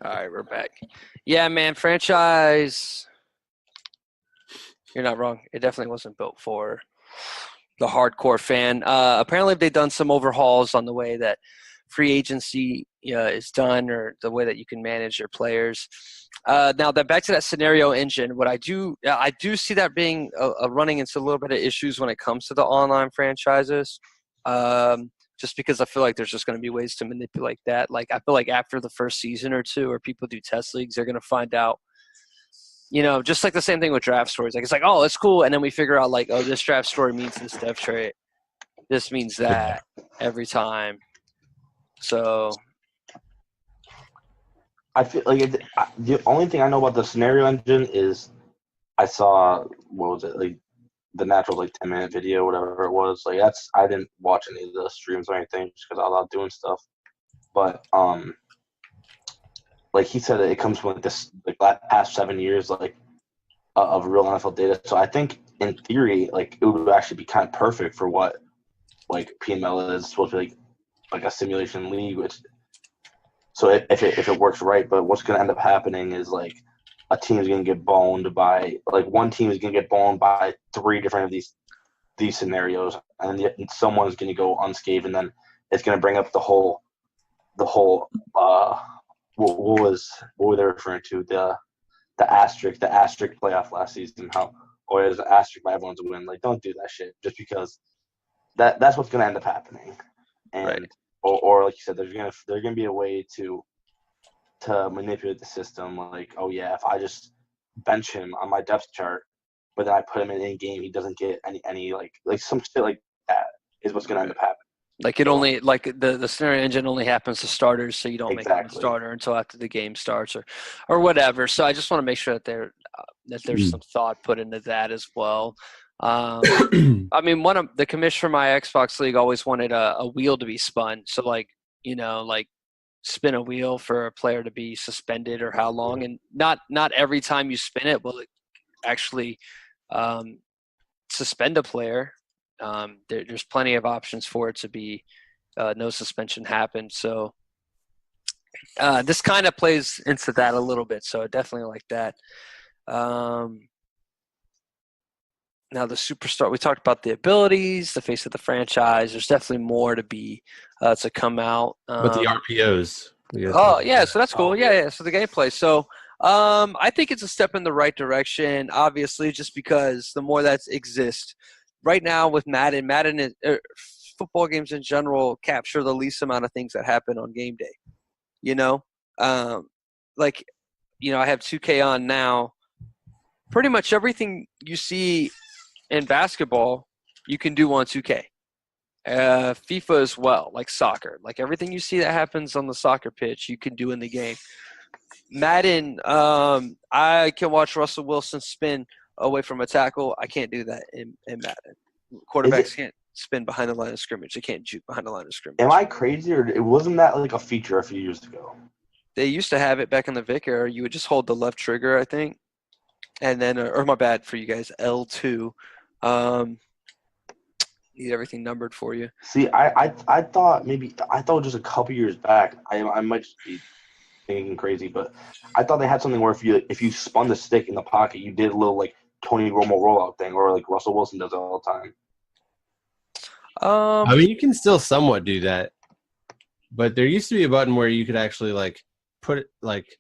All right, we're back. Yeah, man, franchise. You're not wrong. It definitely wasn't built for the hardcore fan. Apparently, they've done some overhauls on the way that free agency is done, or the way that you can manage your players. Now, that back to that scenario engine, I do see that being running into a little bit of issues when it comes to the online franchises. Just because I feel like there's just going to be ways to manipulate that. Like, I feel like after the first season or two, or people do test leagues, they're going to find out, just like the same thing with draft stories. Like, it's like, oh, it's cool. And then we figure out, like, oh, this draft story means this dev trait. This means that every time. So I feel like the only thing I know about the scenario engine is I saw, what was it, like the natural, like 10-minute video, whatever it was. Like, I didn't watch any of the streams or anything just because I was out doing stuff. But like he said, it comes from like this past 7 years of real NFL data. So I think in theory, like, it would actually be kind of perfect for what like PML is supposed to be, like a simulation league. So if it works right, but what's going to end up happening is like a team is going to get boned by, like, one team is going to get boned by 3 different of these scenarios, and then someone's going to go unscathed, and then it's going to bring up the whole what were they referring to, the asterisk playoff last season, how, or is an asterisk by everyone's win. Like, don't do that shit just because that's what's going to end up happening. And right. or like you said, there's gonna be a way to manipulate the system. Like, oh yeah, if I just bench him on my depth chart, but then I put him in game, he doesn't get any like some shit like that is what's gonna end up happening. Like, it only, like, the scenario engine only happens to starters, so you don't make them a starter until after the game starts, or whatever. So I just want to make sure that there's some thought put into that as well. I mean, one of the commissioner for my Xbox League always wanted a wheel to be spun. So, like, like, spin a wheel for a player to be suspended or how long, and not every time you spin it will it actually suspend a player. There's plenty of options for it to be no suspension happened. So this kind of plays into that a little bit. So I definitely like that. Now, the superstar, we talked about the abilities, the face of the franchise. There's definitely more to be to come out. But the RPOs. Yeah, so that's cool. Yeah, so the gameplay. So I think it's a step in the right direction, obviously, just because the more that exists. Right now with Madden football games in general capture the least amount of things that happen on game day. I have 2K on now. Pretty much everything you see in basketball, you can do on 2K. FIFA as well, like soccer. Like, everything you see that happens on the soccer pitch, you can do in the game. Madden, I can watch Russell Wilson spin away from a tackle. I can't do that in Madden. Quarterbacks can't spin behind the line of scrimmage. They can't juke behind the line of scrimmage. Am I crazy, or wasn't that like a feature a few years ago? They used to have it back in the Vic era. You would just hold the left trigger, I think. And then, or my bad for you guys, L2. Need everything numbered for you. See, I thought just a couple years back. I might just be thinking crazy, but I thought they had something where if you spun the stick in the pocket, you did a little like Tony Romo rollout thing, or like Russell Wilson does all the time. I mean, you can still somewhat do that, but there used to be a button where you could actually like put it, like,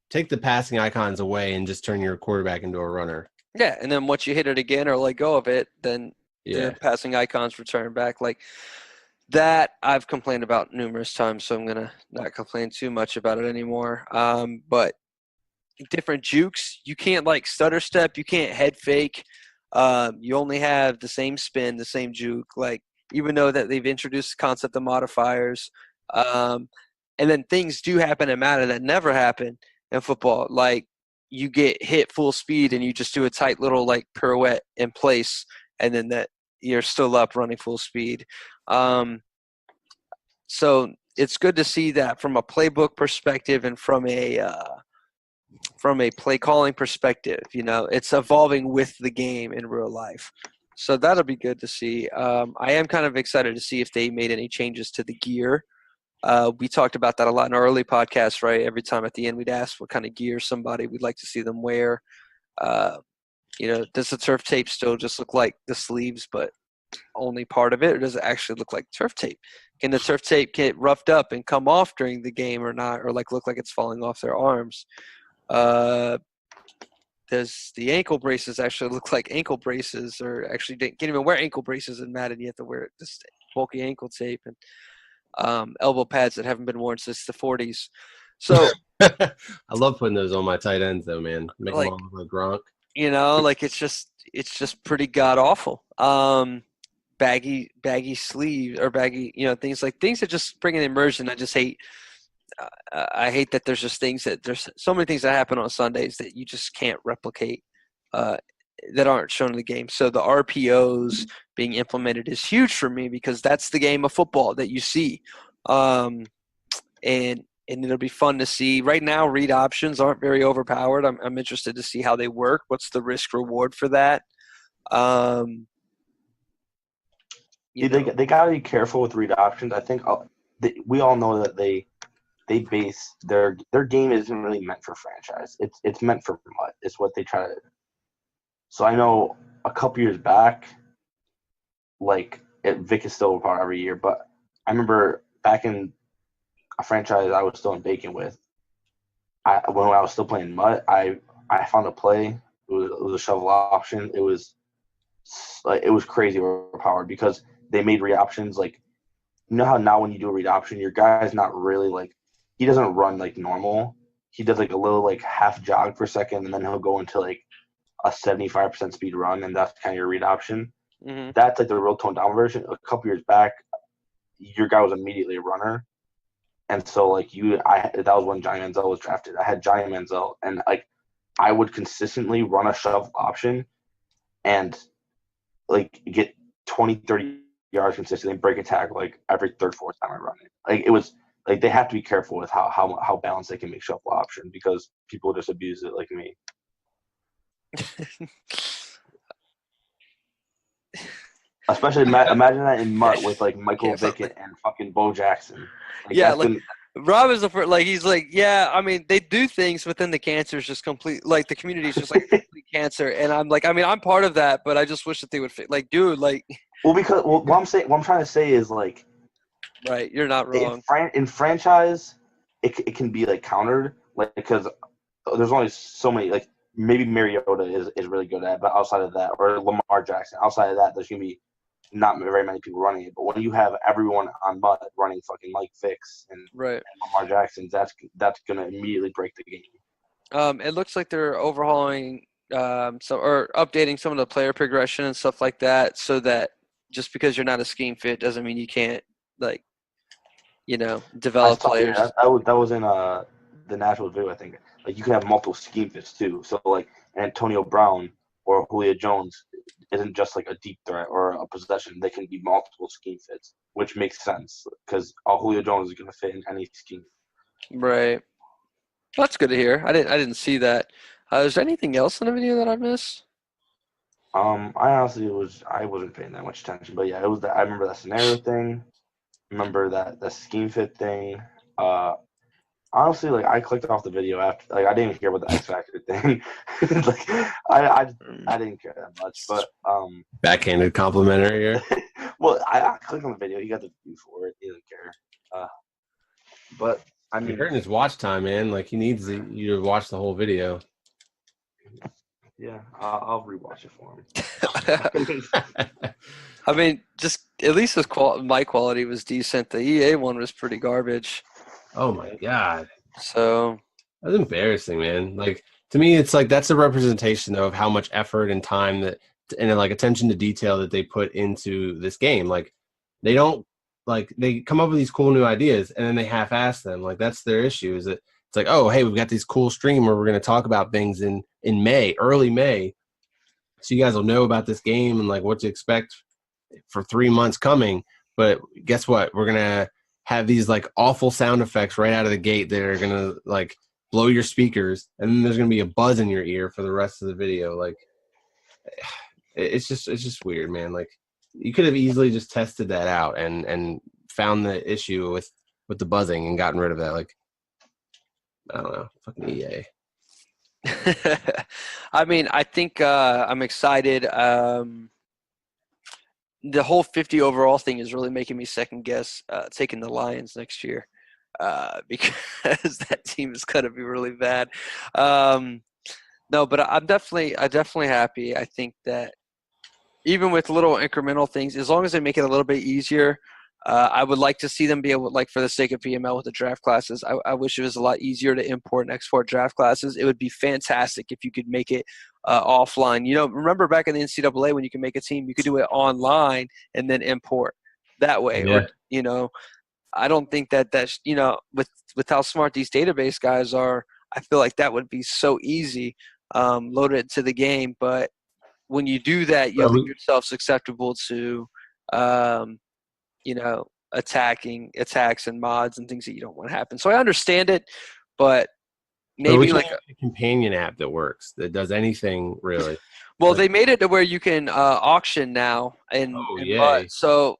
take the passing icons away and just turn your quarterback into a runner. Yeah, and then once you hit it again or let go of it, then the passing icons return back. Like, that I've complained about numerous times, so I'm going to not complain too much about it anymore. But different jukes, you can't, like, stutter step, you can't head fake. You only have the same spin, the same juke, like, even though that they've introduced the concept of modifiers. And then things do happen in Madden that never happen in football. Like, you get hit full speed and you just do a tight little, like, pirouette in place, and then that you're still up running full speed. So it's good to see that from a playbook perspective and from a play calling perspective. It's evolving with the game in real life. So that'll be good to see. I am kind of excited to see if they made any changes to the gear We talked about that a lot in our early podcast, right? Every time at the end we'd ask what kind of gear somebody we'd like to see them wear. Does the turf tape still just look like the sleeves, but only part of it, or does it actually look like turf tape? Can the turf tape get roughed up and come off during the game or not, or like look like it's falling off their arms? Does the ankle braces actually look like ankle braces, or actually can't even wear ankle braces in Madden? You have to wear this bulky ankle tape and elbow pads that haven't been worn since the 40s. So I love putting those on my tight ends, though, man. Make them all look like Gronk. Like it's just pretty god awful. Baggy sleeve or baggy, things that just bring an immersion. I just hate. I hate that there's so many things that happen on Sundays that you just can't replicate that aren't shown in the game. So the RPOs being implemented is huge for me because that's the game of football that you see, and it'll be fun to see. Right now, read options aren't very overpowered. I'm interested to see how they work. What's the risk reward for that? They got to be careful with read options. I think we all know that they base their game isn't really meant for franchise. It's meant for mud. It's what they try to. So I know a couple years back, Vic is still overpowered every year, but I remember back in a franchise I was still in Bacon with. When I was still playing mud, I found a play. It was a shovel option. It was crazy overpowered because they made read options like. You know how now when you do a read option, your guy's not really he doesn't run like normal. He does a little half jog for a second, and then he'll go into a 75% speed run, and that's kind of your read option. Mm-hmm. That's the real toned down version. A couple years back, your guy was immediately a runner, and so that was when Johnny Manziel was drafted. I had Johnny Manziel, and I would consistently run a shove option, and get 20, 30 yards consistently, break a tackle every third, fourth time I run it. It was they have to be careful with how balanced they can make shuffle option because people just abuse it like me. Especially imagine that in Mutt with Michael Vick and fucking Bo Jackson. Rob is the first, he's I mean, they do things within the cancer is just complete, the community is just complete cancer, and I'm part of that, but I just wish that they would fit, what I'm trying to say is right, you're not wrong. In franchise, it can be countered because there's only so many maybe Mariota is really good at it, but outside of that, or Lamar Jackson, outside of that, there's gonna be not very many people running it. But when you have everyone on Mutt running fucking Mike Vicks and Lamar Jackson, that's gonna immediately break the game. It looks like they're overhauling or updating some of the player progression and stuff like that, so that just because you're not a scheme fit doesn't mean you can't develop players. That was in the national video, I think. You can have multiple scheme fits too. So Antonio Brown or Julio Jones isn't just a deep threat or a possession. They can be multiple scheme fits, which makes sense because Julio Jones is going to fit in any scheme. Right. That's good to hear. I didn't see that. Is there anything else in the video that I missed? I honestly I wasn't paying that much attention, but yeah, it was I remember that scenario thing. Remember the scheme fit thing. Honestly, I clicked off the video after. I didn't even hear about the X Factor thing. I didn't care that much. But backhanded complimentary here. Well, I clicked on the video. He got the view for it. He didn't care. But I mean, you're hurting his watch time, man. He needs you to watch the whole video. Yeah, I'll rewatch it for him. I mean, just at least his mic quality was decent. The EA one was pretty garbage. Oh my god! So that's embarrassing, man. To me, it's that's a representation of how much effort and time and attention to detail that they put into this game. They don't they come up with these cool new ideas and then they half-ass them. That's their issue. Is that it's oh, hey, we've got this cool stream where we're going to talk about things in May, early May, so you guys will know about this game and what to expect for 3 months coming. But guess what? We're gonna have these awful sound effects right out of the gate that are gonna blow your speakers, and then there's gonna be a buzz in your ear for the rest of the video. It's just weird, man. You could have easily just tested that out and found the issue with with the buzzing and gotten rid of that. Like, I don't know, fucking EA. I mean, I think I'm excited. The whole 50 overall thing is really making me second guess taking the Lions next year because that team is going to be really bad. No, but I'm definitely happy. I think that even with little incremental things, as long as they make it a little bit easier, I would like to see them be able, like for the sake of PML with the draft classes, I wish it was a lot easier to import and export draft classes. It would be fantastic if you could make it offline. You know, remember back in the NCAA when you could make a team, you could do it online and then import that way. Yeah. Or, you know, I don't think that's, you know, with how smart these database guys are, I feel like that would be so easy, load it into the game. But when you do that, you leave yourself susceptible to, you know, attacks and mods and things that you don't want to happen. So I understand it, but maybe like a companion app that works, that does anything really. Well, like, they made it to where you can auction now in MUD. So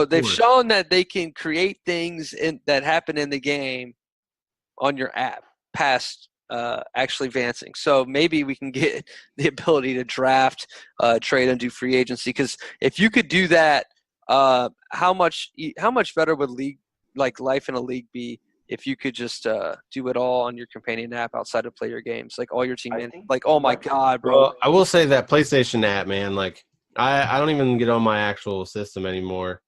they've shown that they can create things that happen in the game on your app past actually advancing. So maybe we can get the ability to draft, trade, and do free agency. Because if you could do that, how much better would life in a league be if you could just do it all on your companion app outside of player games, like all your team oh my god, bro. Well, I will say that PlayStation app, man, like I don't even get on my actual system anymore,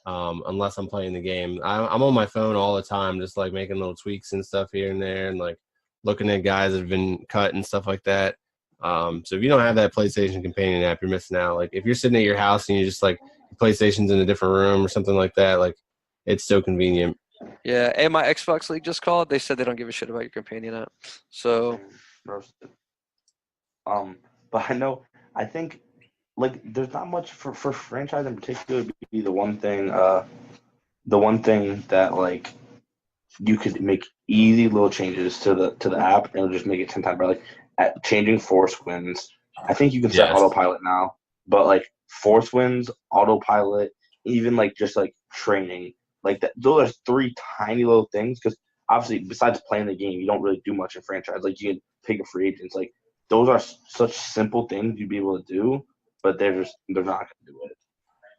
unless I'm playing the game. I'm on my phone all the time, just like making little tweaks and stuff here and there, and like looking at guys that have been cut and stuff like that. So if you don't have that PlayStation companion app, you're missing out. Like if you're sitting at your house and you just like PlayStation's in a different room or something like that, like it's so convenient. Yeah, and my Xbox League just called. They said they don't give a shit about your companion app. So, but I think like there's not much for franchise in particular. Would be the one thing that like you could make easy little changes to the app and it'll just make it 10 times better. Like at changing force wins, I think you can set autopilot now, but like force wins, autopilot, even like just like training, like that. Those are three tiny little things because obviously besides playing the game, you don't really do much in franchise. Like you can pick a free agents. Like those are such simple things you'd be able to do, but they're not going to do it.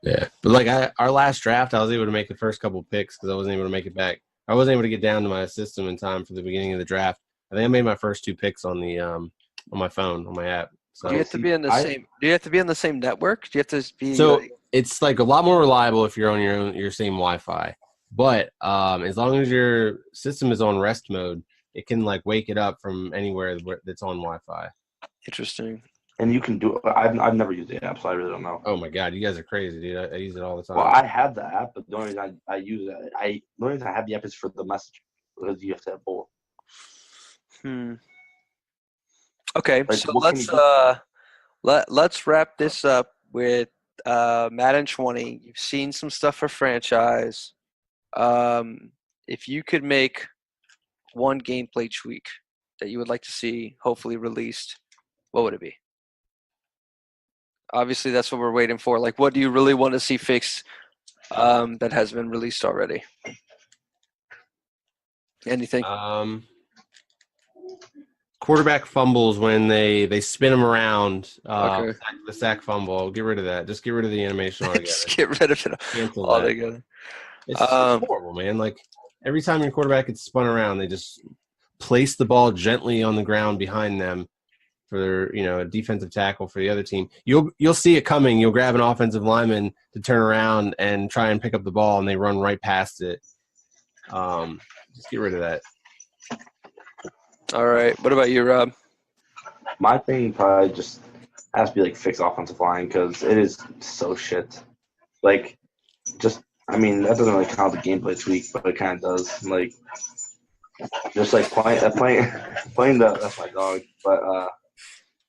Yeah, but like our last draft, I was able to make the first couple picks because I wasn't able to make it back. I wasn't able to get down to my system in time for the beginning of the draft. I think I made my first 2 picks on the on my phone, on my app. So do you have to be in the same? Do you have to be on the same network? Do you have to be? So it's like a lot more reliable if you're on your same Wi-Fi. But as long as your system is on rest mode, it can like wake it up from anywhere that's on Wi-Fi. Interesting. And you can do it. I've never used the app, so I really don't know. Oh my god, you guys are crazy, dude! I use it all the time. Well, I have the app, but the only reason I use it, the only reason I have the app is for the message because you have to have both. Okay, like, so let's wrap this up with Madden 20. You've seen some stuff for franchise. If you could make one gameplay tweak that you would like to see hopefully released, what would it be? Obviously, that's what we're waiting for. Like, what do you really want to see fixed that has been released already? Anything? Quarterback fumbles when they spin them around. Okay. The sack fumble. Get rid of that. Just get rid of the animation altogether. Just get rid of it altogether. It's horrible, man. Like every time your quarterback gets spun around, they just place the ball gently on the ground behind them for a defensive tackle for the other team. You'll see it coming. You'll grab an offensive lineman to turn around and try and pick up the ball, and they run right past it. Just get rid of that. All right. What about you, Rob? My thing probably just has to be like fix offensive line because it is so shit. Like, that doesn't really count the gameplay tweak, but it kind of does. Like, just like playing the that's my dog, but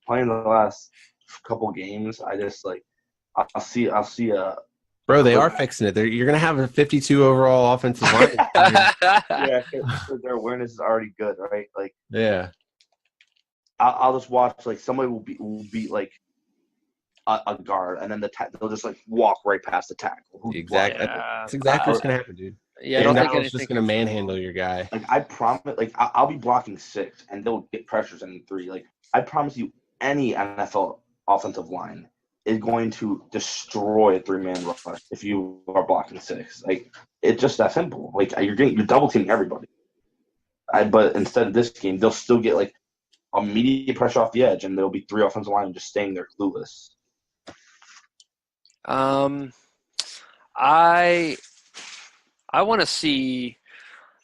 playing the last couple games, I just like I'll see a. Bro, they are fixing it. You're gonna have a 52 overall offensive line. Yeah, because their awareness is already good, right? Like, yeah. I'll just watch like somebody will beat like a guard, and then they'll just like walk right past the tackle. Exactly. That's exactly what's gonna happen, dude. Yeah, I Aaron don't think Donald's just anything gonna can. manhandle your guy. Like I promise, like I'll be blocking 6, and they'll get pressures in 3. Like I promise you, any NFL offensive line is going to destroy a 3-man rush if you are blocking 6. Like it's just that simple. Like you're double teaming everybody. But instead of this game, they'll still get like immediate pressure off the edge, and there'll be 3 offensive linemen just staying there clueless. I want to see.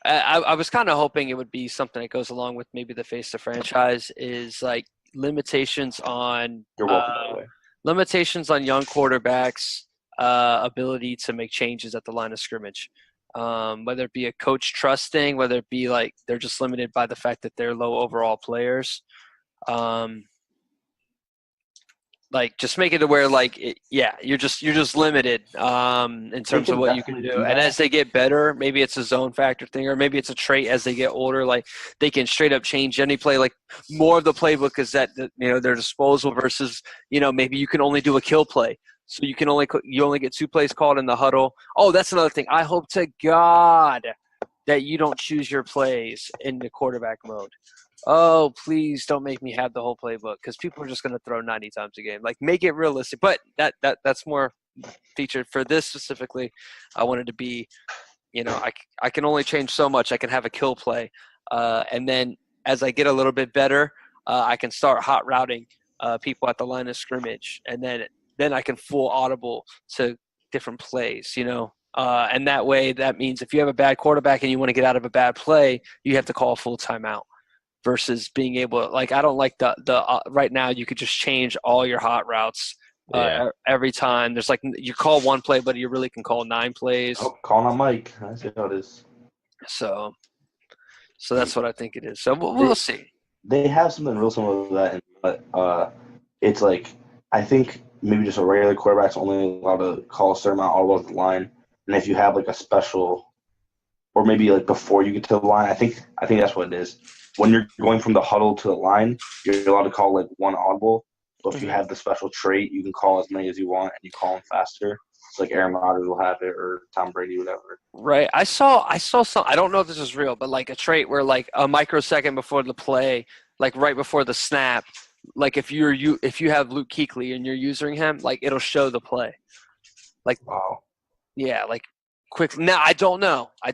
I was kind of hoping it would be something that goes along with maybe the face of franchise is like limitations on You're welcome, by the way. limitations on young quarterbacks' ability to make changes at the line of scrimmage. Whether it be a coach trusting, whether it be like they're just limited by the fact that they're low overall players. Like just make it to where like you're just limited in terms of what you can do. And as they get better, maybe it's a zone factor thing, or maybe it's a trait as they get older. Like they can straight up change any play. Like more of the playbook is that their disposal versus maybe you can only do a kill play, so you only get 2 plays called in the huddle. Oh, that's another thing. I hope to God that you don't choose your plays in the quarterback mode. Oh, please don't make me have the whole playbook because people are just going to throw 90 times a game. Like, make it realistic. But that's more featured for this specifically. I wanted to be, I can only change so much. I can have a kill play. And then as I get a little bit better, I can start hot routing people at the line of scrimmage. And then I can full audible to different plays, and that way, that means if you have a bad quarterback and you want to get out of a bad play, you have to call a full timeout. Versus being able – like I don't like the right now you could just change all your hot routes every time. There's like you call 1 play, but you really can call 9 plays. Oh, calling on Mike. I see how it is. So that's what I think it is. So we'll see. They have something real similar to that, but it's like I think maybe just a regular quarterback's only allowed to call a certain amount all over the line. And if you have like a special – or maybe like before you get to the line, I think that's what it is. When you're going from the huddle to the line, you're allowed to call like 1 audible. But if you have the special trait, you can call as many as you want, and you call them faster. It's like Aaron Rodgers will have it, or Tom Brady, whatever. Right. I saw some. I don't know if this is real, but like a trait where like a microsecond before the play, like right before the snap, like if you have Luke Kuechly and you're using him, like it'll show the play. Like wow. Yeah, like quickly. Now I don't know. I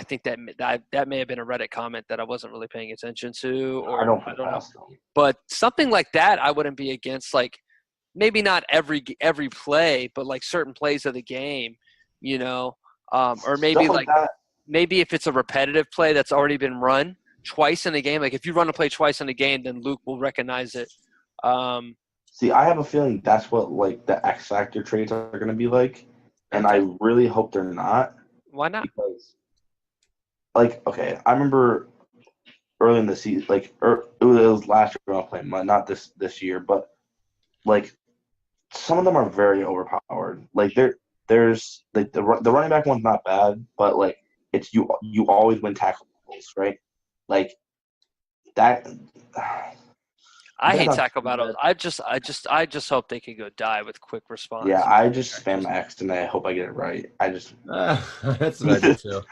think that may have been a Reddit comment that I wasn't really paying attention to, or I don't know. But something like that, I wouldn't be against. Like maybe not every play, but like certain plays of the game, or maybe Stuff like that. Maybe if it's a repetitive play that's already been run twice in a game. Like if you run a play twice in a game, then Luke will recognize it. See, I have a feeling that's what like the X Factor traits are going to be like. And I really hope they're not. Why not? Because, like, okay, I remember early in the season, like, it was last year I was playing, not this year, but, like, some of them are very overpowered. Like, there's, like, the running back one's not bad, but, like, it's you always win tackles, right? Like, that – I hate tackle battles. I just hope they can go die with quick response. Yeah, I just spam X and I hope I get it right. That's what I do too.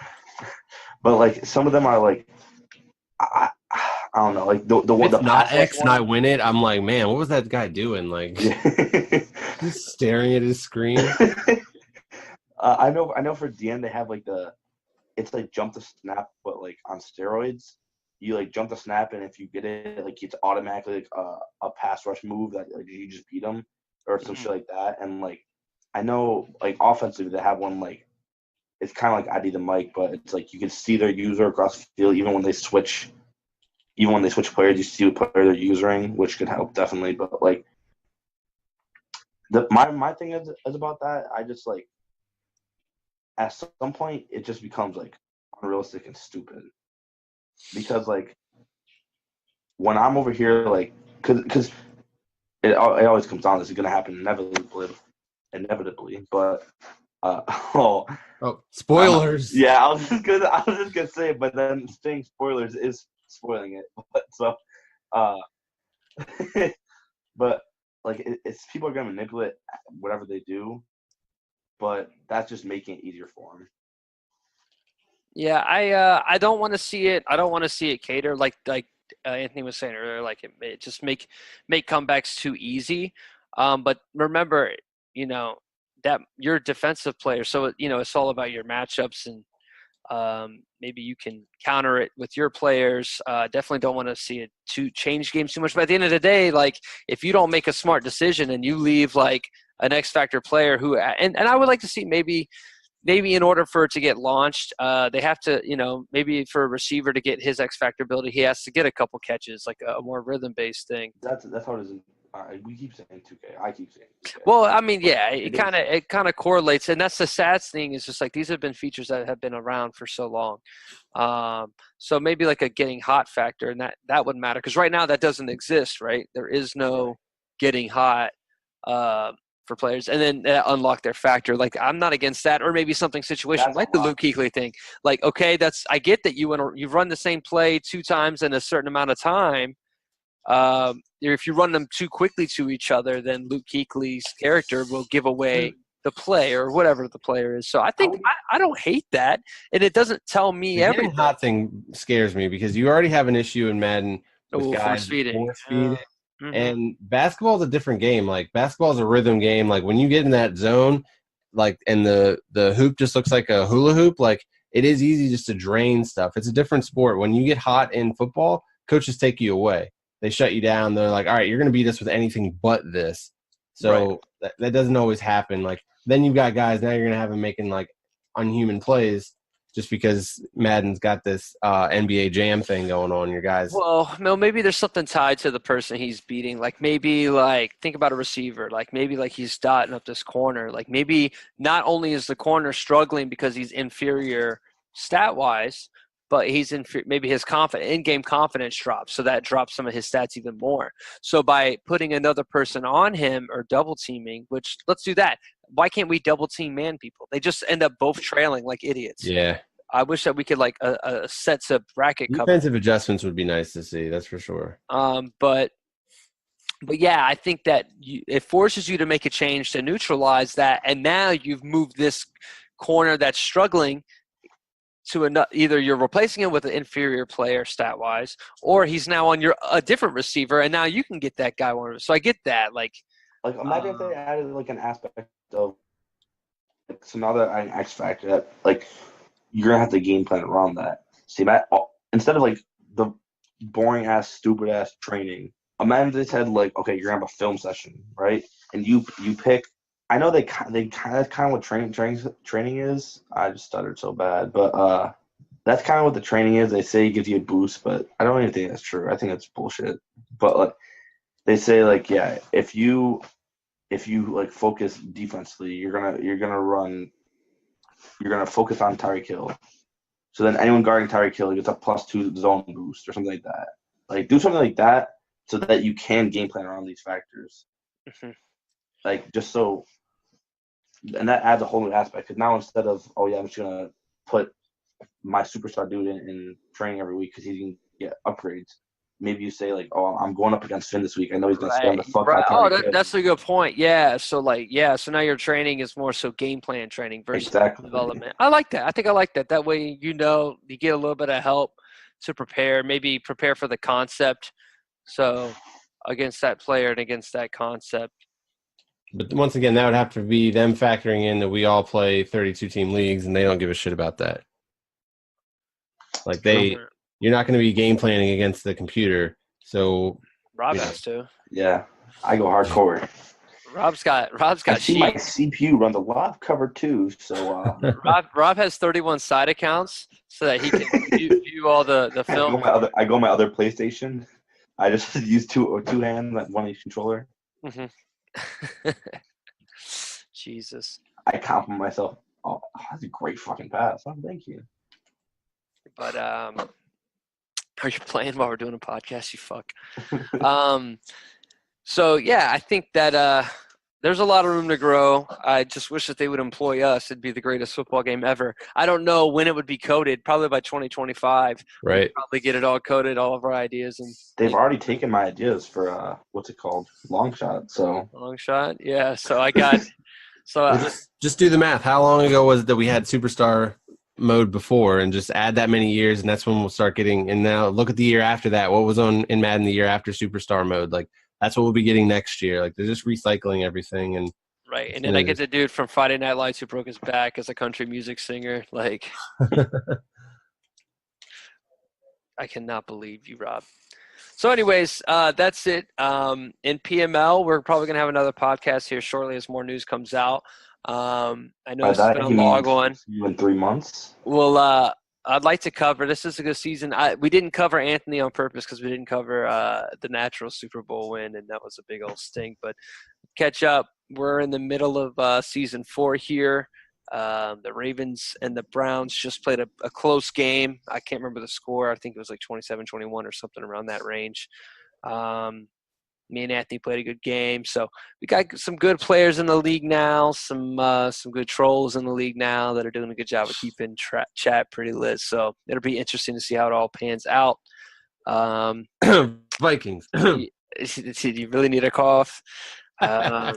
But like some of them are like, I don't know, like the one the not X and I win it. I'm like, man, what was that guy doing? Like, he's staring at his screen. I know for DM they have like it's like jump the snap, but like on steroids. You like jump the snap, and if you get it, like it's automatically like a pass rush move that like you just beat them or some shit like that. And like I know like offensively they have one like it's kind of like ID the Mike, but it's like you can see their user across the field even when they switch players. You see what player they're using, which can help definitely. But like my thing is about that. I just like at some point it just becomes like unrealistic and stupid. Because like when I'm over here, like, because it always comes down. This is gonna happen inevitably. But spoilers. Yeah, I was just gonna say it, but then saying spoilers is spoiling it. But so, but like it's people are gonna manipulate whatever they do, but that's just making it easier for them. Yeah, I don't want to see it. I don't want to see it cater like Anthony was saying earlier. Like it just make comebacks too easy. But remember, you know that you're a defensive player, so it's all about your matchups and maybe you can counter it with your players. Definitely don't want to see it to change games too much. But at the end of the day, like if you don't make a smart decision and you leave like an X factor player who and I would like to see maybe in order for it to get launched, they have to, maybe for a receiver to get his X factor ability, he has to get a couple catches, like a more rhythm based thing. That's how it is. We keep saying 2K. I keep saying 2K. Well, I mean, yeah, it kind of correlates, and that's the sad thing is just like these have been features that have been around for so long. So maybe like a getting hot factor, and that would matter because right now that doesn't exist, right? There is no getting hot for players, and then unlock their factor. Like I'm not against that, or maybe something situational like the Luke Kuechly thing. Like, okay, I get that you've run the same play 2 times in a certain amount of time. If you run them too quickly to each other, then Luke Kuechly's character will give away the play or whatever the player is. So I think I don't hate that, and it doesn't tell me everything. The hot thing scares me because you already have an issue in Madden with guys force feeding. Mm-hmm. And basketball is a different game. Like basketball is a rhythm game. Like when you get in that zone, like and the hoop just looks like a hula hoop. Like it is easy just to drain stuff. It's a different sport. When you get hot in football, coaches take you away. They shut you down. They're like, all right, you're going to beat us with anything but this. So that doesn't always happen. Like then you've got guys, now you're going to have them making like unhuman plays just because Madden's got this NBA Jam thing going on. Your guys. Well, no, maybe there's something tied to the person he's beating. Like maybe like think about a receiver. Like maybe like he's dotting up this corner. Like maybe not only is the corner struggling because he's inferior stat-wise, but he's maybe his in-game confidence drops, so that drops some of his stats even more. So by putting another person on him or double teaming, which let's do that. Why can't we double team man people? They just end up both trailing like idiots. Yeah. I wish that we could like a sets of bracket cover. Defensive adjustments would be nice to see. That's for sure. But yeah, I think that it forces you to make a change to neutralize that, and now you've moved this corner that's struggling to either you're replacing him with an inferior player stat-wise, or he's now on a different receiver, and now you can get that guy one. So I get that. Like imagine if they added like an aspect of like some other X factor that like you're gonna have to game plan around that. See, Matt, instead of like the boring ass, stupid ass training, imagine they said like, okay, you're gonna have a film session, right? And you pick. I know they kind of what training is. I just stuttered so bad, but that's kind of what the training is. They say it gives you a boost, but I don't even think that's true. I think that's bullshit. But like they say, like if you like focus defensively, you're gonna focus on Tyreek Hill. So then anyone guarding Tyreek Hill gets a +2 zone boost or something like that. Like do something like that so that you can game plan around these factors. Mm-hmm. Like just so. And that adds a whole new aspect because now instead of I'm just gonna put my superstar dude in training every week because he can get upgrades. Maybe you say like, I'm going up against Finn this week. I know he's gonna spam the fuck out. That's a good point. Yeah. So so now your training is more so game plan training versus development. I like that. I think I like that. That way you get a little bit of help to prepare. Maybe prepare for the concept. So against that player and against that concept. But once again, that would have to be them factoring in that we all play 32-team leagues, and they don't give a shit about that. Like you're not going to be game planning against the computer. So Rob has to. Yeah, I go hardcore. Rob's got. I see my CPU runs a lot of cover too. So Rob has 31 side accounts so that he can view all the film. I go my other PlayStation. I just use two hands, like one each controller. Mm-hmm. Jesus. I compliment myself. Oh, that's a great fucking pass. Oh, thank you. But are you playing while we're doing a podcast? You fuck. So yeah, I think that there's a lot of room to grow. I just wish that they would employ us. It'd be the greatest football game ever. I don't know when it would be coded. Probably by 2025. Right. We'll probably get it all coded, all of our ideas. And they've already taken my ideas for what's it called, long shot. So long shot, yeah. So I got. So just do the math. How long ago was it that we had superstar mode before and just add that many years, and that's when we'll start getting. And now look at the year after that. What was on in Madden the year after Superstar mode? Like that's what we'll be getting next year. Like they're just recycling everything. And right. And then I get the dude from Friday Night Lights who broke his back as a country music singer. Like, I cannot believe you, Rob. So anyways, that's it. In PML, we're probably going to have another podcast here shortly as more news comes out. I know this has been a log one. You in 3 months? Well, I'd like to cover – this is a good season. We didn't cover Anthony on purpose because we didn't cover the natural Super Bowl win, and that was a big old stink. But catch up. We're in the middle of season 4 here. The Ravens and the Browns just played a close game. I can't remember the score. I think it was like 27-21 or something around that range. Me and Anthony played a good game. So we got some good players in the league now, some good trolls in the league now that are doing a good job of keeping chat pretty lit. So it'll be interesting to see how it all pans out. Vikings. You really need a cough. I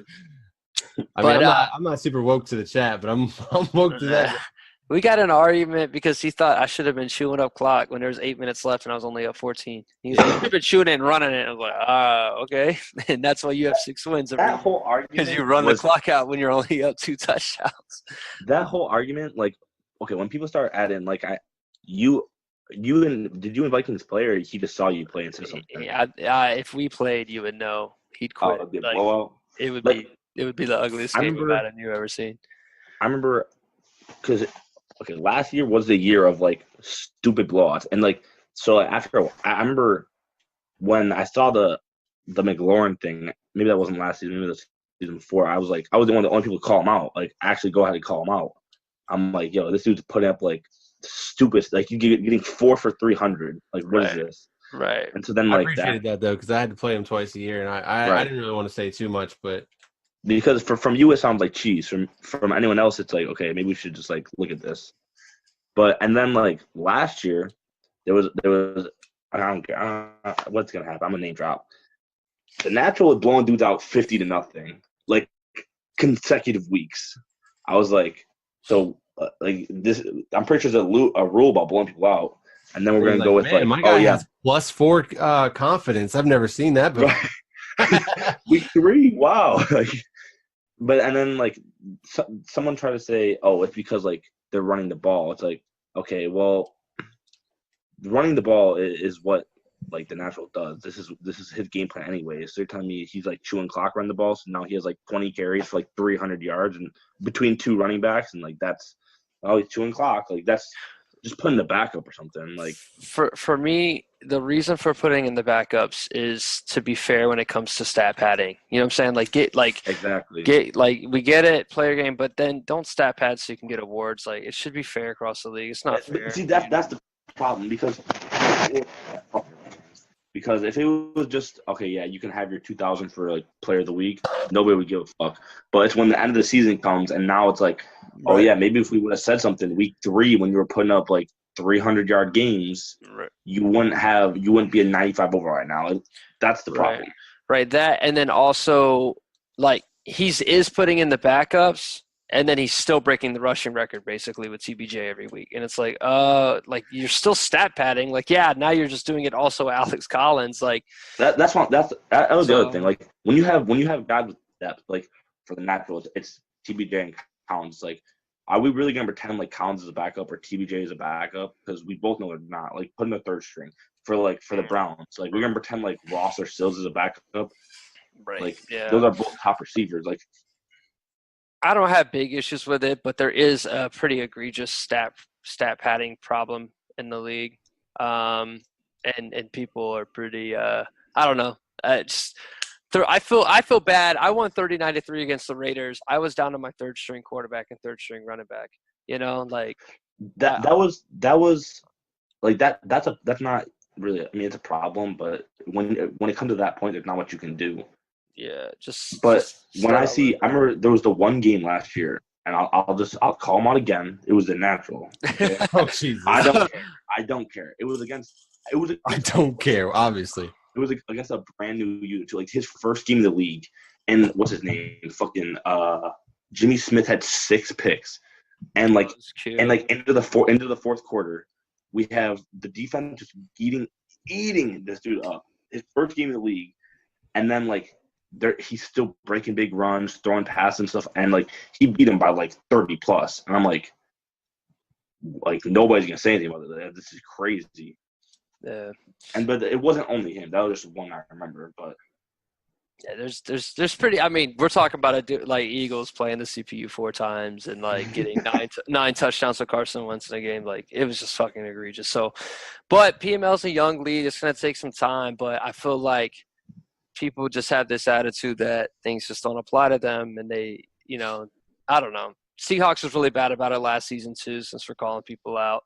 mean, I'm not super woke to the chat, but I'm woke to that. We got an argument because he thought I should have been chewing up clock when there was 8 minutes left and I was only up 14. He's like, you've been chewing it and running it. I was like, okay. And that's why you have 6 wins. That whole argument because you run the clock out when you're only up 2 touchdowns. That whole argument, like, okay, when people start adding, like, did you and Vikings play, or he just saw you play and said something? Yeah, if we played, you would know. He'd quit. It would be the ugliest game of Madden you've ever seen. I remember because last year was the year of like stupid blowouts, and like so after I remember when I saw the McLaurin thing. Maybe that wasn't last season. Maybe it was season before. I was the only people to call him out. Like actually go ahead and call him out. I'm like, yo, this dude's putting up like stupid. Like you getting 4 for 300. Like what is this? Right. And so then I appreciated that though because I had to play him twice a year, and I didn't really want to say too much, but. Because from you it sounds like cheese. From anyone else it's like, okay, maybe we should just like look at this. And then like last year there was I don't care what's gonna happen. I'm gonna name drop. The Natural was blowing dudes out 50-0 like consecutive weeks. I was like, so like this. I'm pretty sure there's a rule about blowing people out, and then we're gonna go with like, my guy has +4 confidence. I've never seen that before. Week 3, wow. And then like someone tried to say, oh, it's because like they're running the ball. It's like, okay, well, running the ball is what like the Natural does. This is his game plan anyways. So you're telling me he's like chewing clock running the ball, so now he has like 20 carries for like 300 yards and between 2 running backs, and like that's he's chewing clock. Like that's just putting the backup or something. Like for me, the reason for putting in the backups is to be fair when it comes to stat padding. You know what I'm saying? Like we get it, player game, but then don't stat pad so you can get awards. Like it should be fair across the league. It's not fair. See, that's the problem because if it was just okay, yeah, you can have your 2,000 for like player of the week, nobody would give a fuck. But it's when the end of the season comes and now it's like, oh yeah, maybe if we would have said something week 3 when you were putting up like 300-yard games, you wouldn't be a 95 overall right now. That's the problem. Right. That, and then also like he is putting in the backups, and then he's still breaking the rushing record basically with TBJ every week. And it's like, you're still stat padding. Like, yeah, now you're just doing it also Alex Collins. Like that was the other thing. Like when you have guys with depth, like for the Natural, it's TBJ and Collins. Like, are we really gonna pretend like Collins is a backup or TBJ is a backup? Because we both know they're not. Like putting a third string for the Browns. Like we're gonna pretend like Ross or Sills is a backup. Right. Like those are both top receivers. Like I don't have big issues with it, but there is a pretty egregious stat padding problem in the league, and people are pretty. I don't know. I feel bad. I won 39-3 against the Raiders. I was down to my third string quarterback and third string running back. You know, like that was like that's not really. I mean, it's a problem, but when it comes to that point, there's not much you can do. Yeah, I remember there was the one game last year, and I'll call them out again. It was the Natural. Okay? Oh Jesus! I don't care. I don't care. Obviously, it was against a brand new unit, like his first game in the league. And what's his name? Fucking Jimmy Smith had 6 picks. And That was cute. into the fourth quarter, we have the defense just eating this dude up. His first game in the league, and then he's still breaking big runs, throwing passes and stuff, and he beat him by 30 plus. And I'm like nobody's gonna say anything about it. This is crazy. Yeah. But it wasn't only him. That was just one I remember. But yeah, there's pretty. I mean, we're talking about Eagles playing the CPU 4 times and getting nine touchdowns with Carson Wentz in a game. It was just fucking egregious. So, but PML's a young league. It's gonna take some time. But I feel like people just have this attitude that things just don't apply to them, and they, I don't know. Seahawks was really bad about it last season too, since we're calling people out,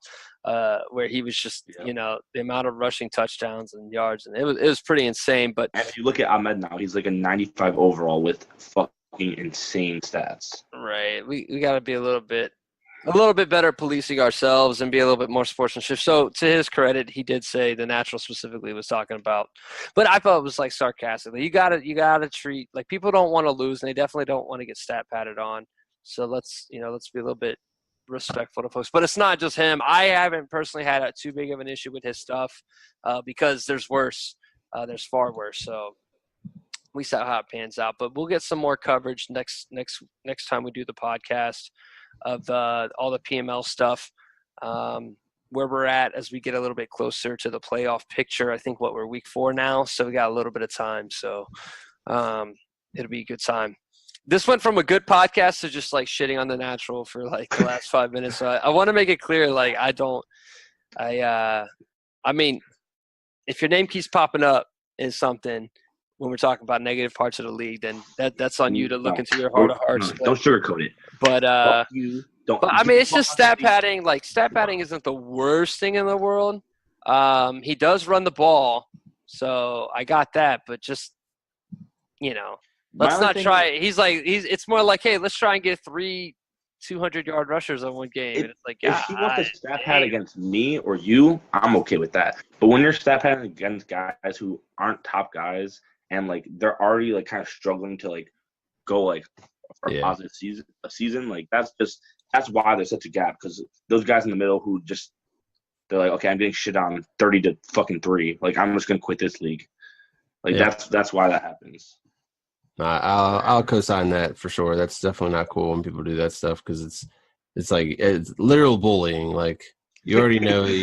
where he was just, the amount of rushing touchdowns and yards, and it was pretty insane. But if you look at Ahmed now, he's a 95 overall with fucking insane stats. Right, we got to be a little bit better at policing ourselves and be a little bit more sportsmanship. So to his credit, he did say the natural specifically was talking about, but I thought it was sarcastically. You gotta treat people don't want to lose, and they definitely don't want to get stat padded on. So let's be a little bit respectful to folks. But it's not just him. I haven't personally had too big of an issue with his stuff because there's worse. There's far worse. So we saw how it pans out. But we'll get some more coverage next time we do the podcast of all the PML stuff, where we're at as we get a little bit closer to the playoff picture. I think we're week 4 now, so we got a little bit of time. So it'll be a good time. This went from a good podcast to just shitting on the natural for the last 5 minutes. So I want to make it clear, I mean, if your name keeps popping up in something when we're talking about negative parts of the league, then that's on you to look into your heart of hearts. Don't sugarcoat it. But I mean, it's just stat padding. Stat padding isn't the worst thing in the world. He does run the ball, so I got that. But just let's not try it. It's more hey, let's try and get 3 200-yard rushers on one game. And it's if he wants to stat pad against me or you, I'm okay with that. But when you're stat padding against guys who aren't top guys and they're already kind of struggling to go for a positive season, that's why there's such a gap, because those guys in the middle who just they're okay, I'm getting shit on 30 to fucking 3. I'm just gonna quit this league. That's why that happens. I'll co-sign that for sure. That's definitely not cool when people do that stuff, because it's literal bullying. You already know that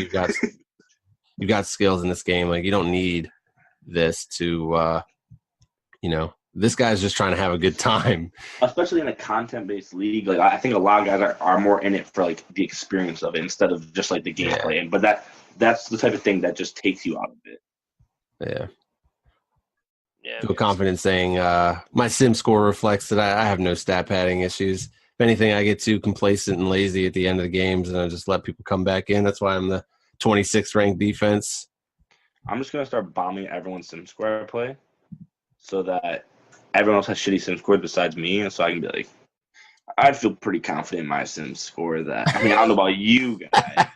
you've got skills in this game. You don't need this to this guy's just trying to have a good time. Especially in a content-based league, I think a lot of guys are more in it for the experience of it instead of just the gameplay. But that's the type of thing that just takes you out of it. Yeah. Feel confident saying my sim score reflects that I have no stat padding issues. If anything, I get too complacent and lazy at the end of the games, and I just let people come back in. That's why I'm the 26th ranked defense. I'm just going to start bombing everyone's sim score I play so that everyone else has shitty sim scores besides me, and so I can be I'd feel pretty confident in my sim score that. I mean, I don't know about you guys.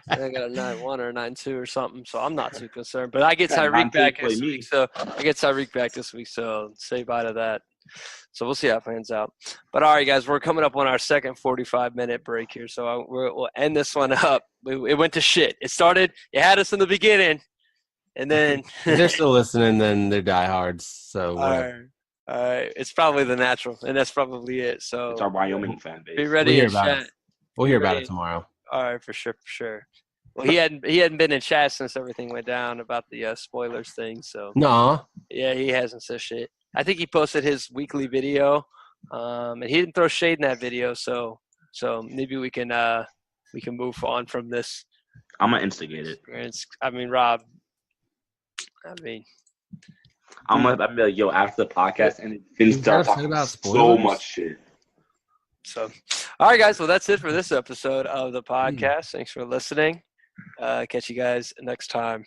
I got a 9-1 or a 9-2 or something, so I'm not too concerned. But I get Tyreek back this week, so say bye to that. So we'll see how it plans out. But all right, guys, we're coming up on our second 45-minute break here, so we'll end this one up. It went to shit. It started. You had us in the beginning, and then if they're still listening, then they're diehards. So all right, it's probably the natural, and that's probably it. So it's our Wyoming fan base. Be ready in chat. We'll hear about it tomorrow. All right, for sure. Well, he hadn't been in chat since everything went down about the spoilers thing. So no, yeah, he hasn't said shit. I think he posted his weekly video, and he didn't throw shade in that video. So maybe we can move on from this. I'm gonna instigate it. Rob. I'm gonna be yo, after the podcast, and it start talking about so much shit. So, all right, guys. Well, that's it for this episode of the podcast. Thanks for listening. Catch you guys next time.